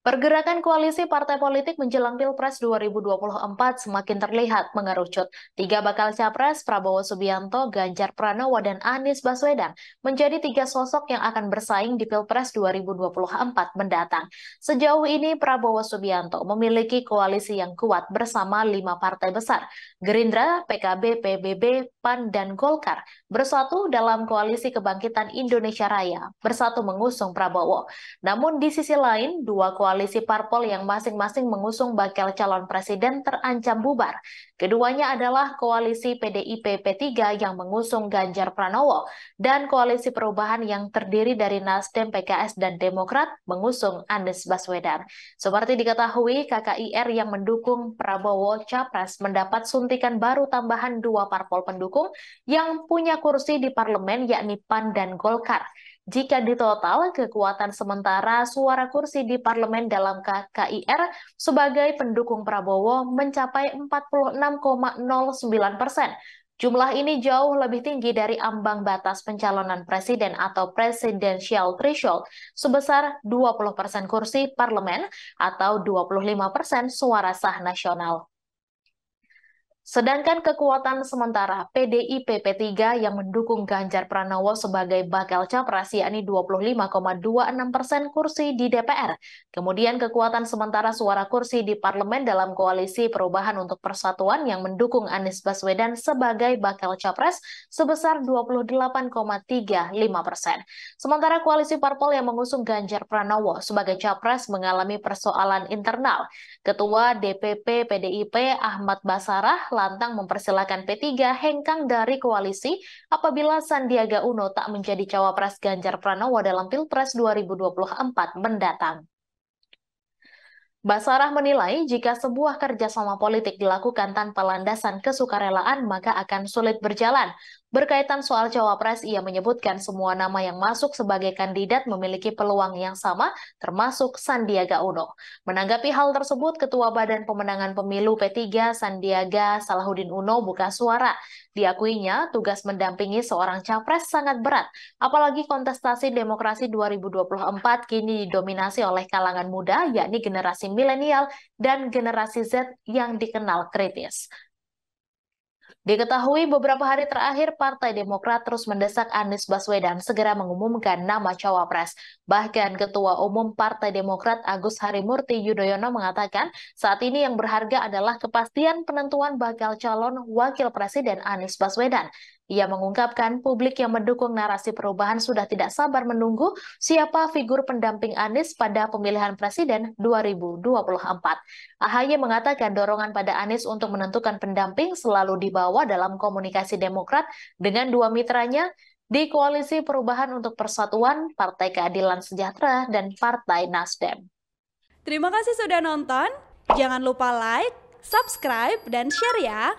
Pergerakan koalisi partai politik menjelang Pilpres 2024 semakin terlihat mengerucut. Tiga bakal capres, Prabowo Subianto, Ganjar Pranowo, dan Anies Baswedan, menjadi tiga sosok yang akan bersaing di Pilpres 2024 mendatang. Sejauh ini, Prabowo Subianto memiliki koalisi yang kuat bersama lima partai besar, Gerindra, PKB, PBB, PAN, dan Golkar, bersatu dalam Koalisi Kebangkitan Indonesia Raya, bersatu mengusung Prabowo. Namun di sisi lain, dua koalisi parpol yang masing-masing mengusung bakal calon presiden terancam bubar. Keduanya adalah koalisi PDIP P3 yang mengusung Ganjar Pranowo dan koalisi perubahan yang terdiri dari Nasdem, PKS, dan Demokrat mengusung Anies Baswedan. Seperti diketahui, KKIR yang mendukung Prabowo Capres mendapat suntikan baru tambahan dua parpol pendukung yang punya kursi di parlemen yakni PAN dan Golkar. Jika ditotal, kekuatan sementara suara kursi di parlemen dalam KKIR sebagai pendukung Prabowo mencapai 46,09%. Jumlah ini jauh lebih tinggi dari ambang batas pencalonan presiden atau presidential threshold sebesar 20% kursi parlemen atau 25% suara sah nasional. Sedangkan kekuatan sementara PDIP P3 yang mendukung Ganjar Pranowo sebagai bakal capres yakni 25,26% kursi di DPR. Kemudian kekuatan sementara suara kursi di parlemen dalam koalisi perubahan untuk persatuan yang mendukung Anies Baswedan sebagai bakal capres sebesar 28,35%. Sementara koalisi parpol yang mengusung Ganjar Pranowo sebagai capres mengalami persoalan internal. Ketua DPP PDIP Ahmad Basarah lantang mempersilahkan P3 hengkang dari koalisi apabila Sandiaga Uno tak menjadi cawapres Ganjar Pranowo dalam Pilpres 2024 mendatang. Basarah menilai jika sebuah kerjasama politik dilakukan tanpa landasan kesukarelaan maka akan sulit berjalan. Berkaitan soal cawapres, ia menyebutkan semua nama yang masuk sebagai kandidat memiliki peluang yang sama, termasuk Sandiaga Uno. Menanggapi hal tersebut, Ketua Badan Pemenangan Pemilu P3 Sandiaga Salahuddin Uno buka suara. Diakuinya, tugas mendampingi seorang capres sangat berat, apalagi kontestasi demokrasi 2024 kini didominasi oleh kalangan muda, yakni generasi milenial dan generasi Z yang dikenal kritis. Diketahui beberapa hari terakhir Partai Demokrat terus mendesak Anies Baswedan segera mengumumkan nama cawapres. Bahkan Ketua Umum Partai Demokrat Agus Harimurti Yudhoyono mengatakan saat ini yang berharga adalah kepastian penentuan bakal calon wakil presiden Anies Baswedan. Ia mengungkapkan publik yang mendukung narasi perubahan sudah tidak sabar menunggu siapa figur pendamping Anies pada pemilihan presiden 2024. AHY mengatakan dorongan pada Anies untuk menentukan pendamping selalu dibawa dalam komunikasi Demokrat dengan dua mitranya di Koalisi Perubahan untuk Persatuan, Partai Keadilan Sejahtera, dan Partai Nasdem. Terima kasih sudah nonton. Jangan lupa like, subscribe, dan share ya.